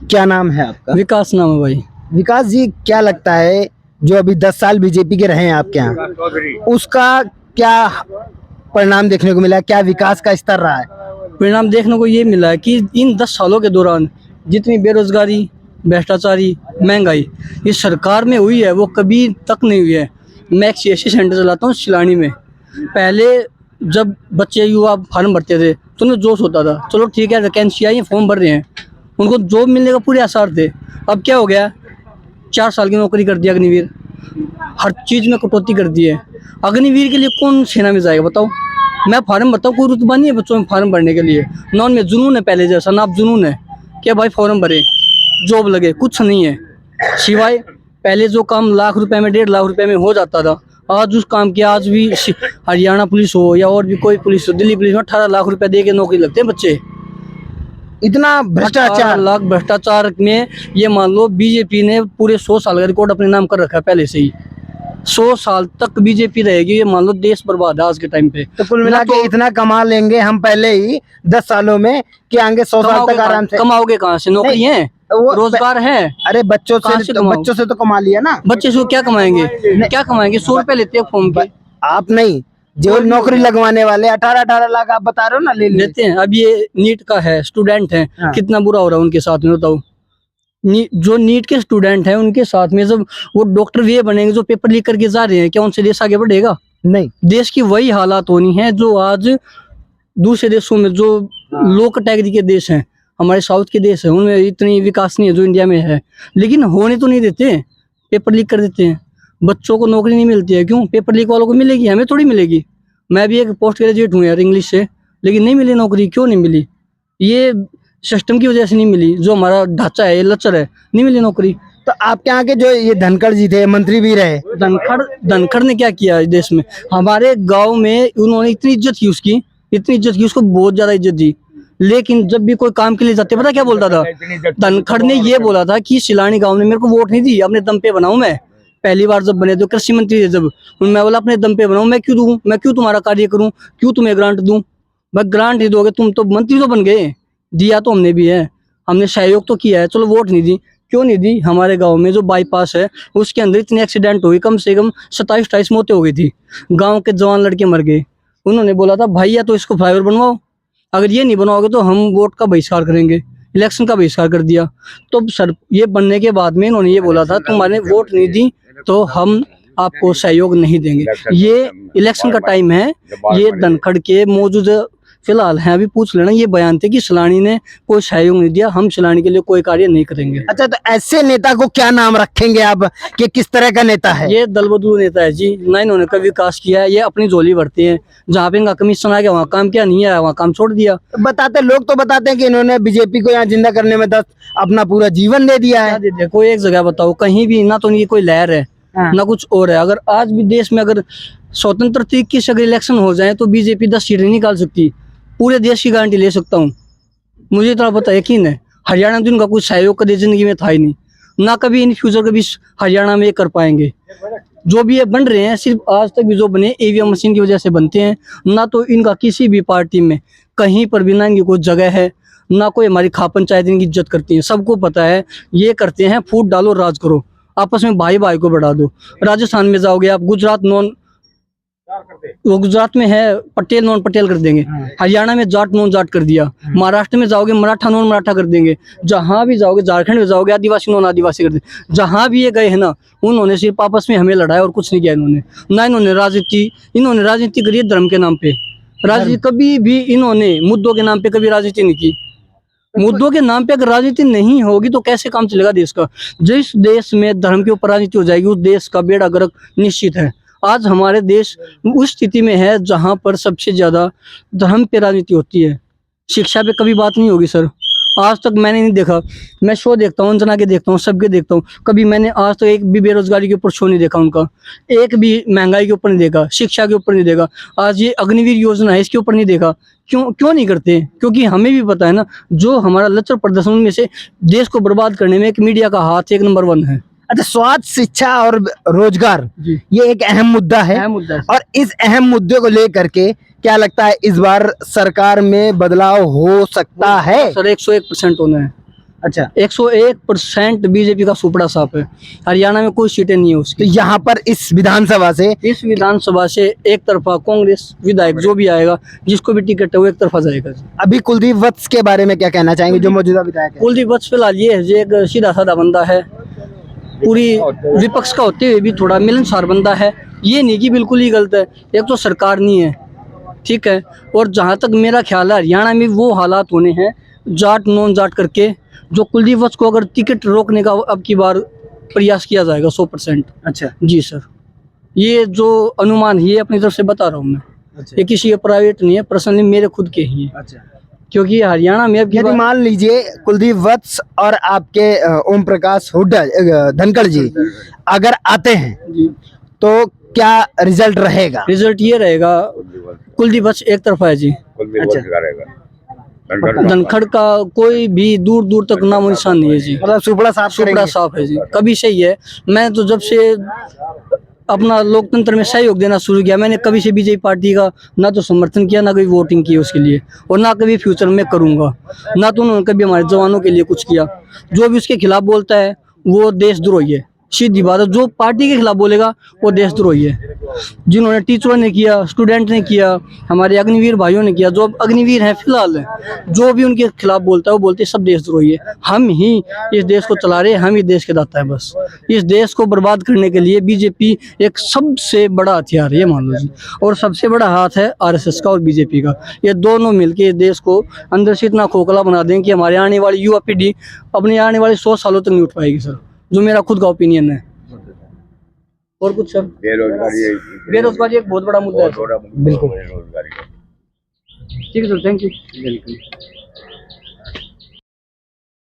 क्या नाम है आपका? विकास नाम है भाई। विकास जी, क्या लगता है जो अभी 10 साल बीजेपी के रहे हैं आपके यहाँ, उसका क्या परिणाम देखने को मिला? क्या विकास का स्तर रहा है? परिणाम देखने को ये मिला है कि इन 10 सालों के दौरान जितनी बेरोजगारी, भ्रष्टाचारी, महंगाई इस सरकार में हुई है वो कभी तक नहीं हुई है। मैं एक CSC सेंटर चलाता हूँ शिलानी में। पहले जब बच्चे युवा फार्म भरते थे तो उन्हें जोश होता था, चलो ठीक है वैकेंसी आई है, फॉर्म भर रहे हैं, उनको जॉब मिलने का पूरे आसार थे। अब क्या हो गया, 4 साल की नौकरी कर दिया अग्निवीर, हर चीज़ में कटौती कर दी है। अग्निवीर के लिए कौन सेना में जाएगा बताओ? मैं फार्म भरता हूँ, कोई रुतबा नहीं है बच्चों में फार्म भरने के लिए। नॉन में जुनून है, पहले जैसा ना अब जुनून है कि भाई फॉर्म भरे जॉब लगे, कुछ नहीं है। सिवाय पहले जो काम लाख रुपए में, 1.5 लाख रुपए में हो जाता था, आज उस काम की आज भी हरियाणा पुलिस हो या और भी कोई पुलिस हो, दिल्ली पुलिस में 18 लाख रुपए दे के नौकरी लगते हैं बच्चे। इतना भ्रष्टाचार! 18 लाख भ्रष्टाचार में ये मान लो बीजेपी ने पूरे 100 साल का रिकॉर्ड अपने नाम कर रखा है पहले से ही। 100 साल तक बीजेपी रहेगी, ये मान लो देश बर्बाद है आज के टाइम पे। तो कुल मिला के इतना कमा लेंगे हम पहले ही 10 सालों में कि आगे 100 साल तक आराम से। कमाओगे कहाँ से? नौकरी है, रोजगार है। अरे बच्चों से तो कमा लिया ना। बच्चे से क्या कमाएंगे? क्या कमाएंगे? 100 रुपए लेते हैं फॉर्म के। आप नहीं, जो नौकरी लगवाने वाले 18-18 लाख आप बता रहे हो ना, ले लेते हैं। अब ये नीट का है, स्टूडेंट है, हाँ। कितना बुरा हो रहा है उनके साथ में बताओ। जो नीट के स्टूडेंट हैं उनके साथ में जब वो डॉक्टर भी बनेंगे जो पेपर लीक करके जा रहे हैं, क्या उनसे देश आगे बढ़ेगा? नहीं। देश की वही हालात होनी है जो आज दूसरे देशों में, जो लो कैटेगरी के देश हैं, हमारे साउथ के देश है, उनमें इतनी विकास नहीं है जो इंडिया में है। लेकिन होने तो नहीं देते, पेपर लीक कर देते हैं, बच्चों को नौकरी नहीं मिलती है। क्यों? पेपर लीक वालों को मिलेगी, हमें थोड़ी मिलेगी। मैं भी एक पोस्ट ग्रेजुएट हूँ यार इंग्लिश से, लेकिन नहीं मिली नौकरी। क्यों नहीं मिली? ये सिस्टम की वजह से नहीं मिली, जो हमारा ढांचा है, लचर है, नहीं मिली नौकरी। तो आपके यहाँ के जो ये धनखड़ जी थे, मंत्री भी रहे, धनखड़ ने क्या किया इस देश में? हमारे गांव में उन्होंने इतनी इज्जत की उसकी, इतनी इज्जत की उसको, बहुत ज्यादा इज्जत दी। लेकिन जब भी कोई काम के लिए जाते, पता क्या बोलता था? धनखड़ ने ये बोला था कि शिलानी गांव ने मेरे को वोट नहीं दी, अपने दम पे बनाऊं मैं। पहली बार जब बने तो कृषि मंत्री थे, जब मैं बोला अपने दम पे बनाऊं, मैं क्यों दूं, मैं क्यों तुम्हारा कार्य करूं, क्यों तुम्हें ग्रांट दूं? बस ग्रांट ही दोगे, तुम तो मंत्री तो बन गए, दिया तो हमने भी है, हमने सहयोग तो किया है, चलो वोट नहीं दी। क्यों नहीं दी? हमारे गांव में जो बाईपास है उसके अंदर इतने एक्सीडेंट हुए, कम से कम 27-28 मौतें हो गई थी, गांव के जवान लड़के मर गए। उन्होंने बोला था भाई या तो इसको फ्लाईओवर बनवाओ, अगर ये नहीं बनवाओगे तो हम वोट का बहिष्कार करेंगे। इलेक्शन का बहिष्कार कर दिया। तो सर ये बनने के बाद में इन्होंने ये बोला था तुम्हारे वोट नहीं दी तो हम आपको सहयोग नहीं देंगे। ये इलेक्शन का टाइम है, ये धनखड़ के मौजूद फिलहाल है, अभी पूछ लेना, ये बयान थे कि शिलानी ने कोई सहयोग नहीं दिया, हम शिलानी के लिए कोई कार्य नहीं करेंगे। अच्छा, तो ऐसे नेता को क्या नाम रखेंगे आप कि किस तरह का नेता है? ये दलबदलू नेता है जी, ना इन्होंने कभी विकास किया है, ये अपनी झोली भरते हैं। जहाँ पे इनका कमीशन आ गया वहाँ काम किया, नहीं आया वहाँ काम छोड़ दिया। लोग तो बताते हैं कि इन्होंने बीजेपी को यहाँ जिंदा करने में अपना पूरा जीवन दे दिया है। कोई एक जगह बताओ कहीं भी, ना तो इनकी कोई लहर है, ना कुछ और है। अगर आज भी देश में अगर स्वतंत्र तरीके से अगर इलेक्शन हो जाए तो बीजेपी 10 सीटें निकाल सकती, पूरे देश की गारंटी ले सकता हूँ, मुझे इतना पता यकीन है। हरियाणा में उनका कुछ सहयोग कभी जिंदगी में था ही नहीं, ना कभी इन फ्यूचर कभी हरियाणा में ये कर पाएंगे। जो भी ये बन रहे हैं सिर्फ आज तक भी जो बने ईवीएम मशीन की वजह से बनते हैं, ना तो इनका किसी भी पार्टी में कहीं पर भी ना इनकी कोई जगह है, ना कोई हमारी खा पंचायत इनकी इज्जत करती है। सबको पता है ये करते हैं फूट डालो राज करो, आपस में भाई भाई को बढ़ा दो। राजस्थान में जाओगे आप, गुजरात में है पटेल नॉन पटेल कर देंगे, हरियाणा में जाट नॉन जाट कर दिया, महाराष्ट्र में जाओगे मराठा नॉन मराठा कर देंगे, जहां भी जाओगे, झारखंड में जाओगे आदिवासी नॉन आदिवासी कर देंगे। जहां भी ये गए हैं ना, उन्होंने सिर्फ आपस में हमें लड़ाया और कुछ नहीं किया इन्होंने। ना इन्होंने राजनीति करी है धर्म के नाम पे, राजनीति कभी भी इन्होंने मुद्दों के नाम पे कभी राजनीति नहीं की। मुद्दों के नाम पे अगर राजनीति नहीं होगी तो कैसे काम चलेगा देश का? जिस देश में धर्म के ऊपर राजनीति हो जाएगी उस देश का बेड़ा गर्क निश्चित है। आज हमारे देश उस स्थिति में है जहां पर सबसे ज्यादा धर्म पे राजनीति होती है, शिक्षा पे कभी बात नहीं होगी सर। आज तक मैंने नहीं देखा, मैं शो देखता हूँ, अंजना के देखता हूँ, सबके देखता हूँ, कभी मैंने आज तक एक भी बेरोजगारी के ऊपर शो नहीं देखा उनका, एक भी महंगाई के ऊपर नहीं देखा, शिक्षा के ऊपर नहीं देखा। आज ये अग्निवीर योजना है इसके ऊपर नहीं देखा। क्यों नहीं करते? क्योंकि हमें भी पता है ना, जो हमारा लचर प्रदर्शन में से देश को बर्बाद करने में एक मीडिया का हाथ 1 नंबर 1 है। अच्छा, स्वास्थ्य, शिक्षा और रोजगार, ये एक अहम मुद्दा है। और इस अहम मुद्दे को लेकर के क्या लगता है इस बार सरकार में बदलाव हो सकता है? सर 101% होना है। अच्छा, 101% बीजेपी का सुपड़ा साफ है। हरियाणा में कोई सीटें नहीं है तो उसकी। यहाँ पर इस विधानसभा से इस विधानसभा से एक तरफा कांग्रेस विधायक जो भी आएगा, जिसको भी टिकट है वो एक तरफा जाएगा। अभी कुलदीप वत्स के बारे में क्या कहना चाहेंगे, जो मौजूदा विधायक है? कुलदीप वत्स फिलहाल ये है, ये एक सीधा साधा बंदा है, पूरी विपक्ष का होते हुए भी थोड़ा मिलनसार बंदा है। ये नहीं कि बिल्कुल ही गलत है, एक तो सरकार नहीं है, ठीक है। और जहाँ तक मेरा ख्याल है हरियाणा में वो हालात होने हैं जाट नॉन जाट करके, जो कुलदीप वत्स को अगर टिकट रोकने का अब की बार प्रयास किया जाएगा 100%। अच्छा, जी सर, ये जो अनुमान है ये अपनी तरफ से बता रहा हूँ मैं, अच्छा, ये किसी के प्राइवेट नहीं है, पर्सनली मेरे खुद के ही है। अच्छा। क्योंकि हरियाणा में अब की यदि बार मान लीजिए कुलदीप वत्स और आपके ओम प्रकाश हुड्डा धनखड़ जी अगर आते हैं जी, तो क्या रिजल्ट रहेगा? रिजल्ट ये रहेगा कुलदीप वत्स एक तरफा है जी। धनखड़ का कोई भी दूर दूर तक नामो निशान नहीं है जी। मतलब सुपड़ा साफ सुपड़ा करेंगे। साफ है जी, कभी से ही है। मैं तो जब से अपना लोकतंत्र में सहयोग देना शुरू किया, मैंने कभी से बीजेपी पार्टी का ना तो समर्थन किया, ना कभी वोटिंग की उसके लिए, और ना कभी फ्यूचर में करूंगा। ना तो उन्होंने कभी हमारे जवानों के लिए कुछ किया। जो भी उसके खिलाफ बोलता है वो देशद्रोही है, सीधी बात है। जो पार्टी के खिलाफ बोलेगा वो देशद्रोही है। जिन्होंने टीचरों ने किया, स्टूडेंट ने किया, हमारे अग्निवीर भाइयों ने किया, जो अब अग्निवीर हैं फिलहाल हैं, जो भी उनके खिलाफ बोलता है वो बोलते हैं सब देशद्रोही है। हम ही इस देश को चला रहे हैं, हम ही देश के दाता है। बस इस देश को बर्बाद करने के लिए बीजेपी एक सबसे बड़ा हथियार है, ये मान लो जी। और सबसे बड़ा हाथ है आरएसएस का और बीजेपी का। ये दोनों मिलकर इस देश को अंदर से इतना खोखला बना दें कि हमारे आने वाली युवा पीढ़ी अपने आने वाले 100 सालों तक नहीं उठ पाएगी सर, जो मेरा खुद का ओपिनियन है। और कुछ सर? बेरोजगारी एक बहुत बड़ा मुद्दा है। बिल्कुल, ठीक है सर, थैंक यू।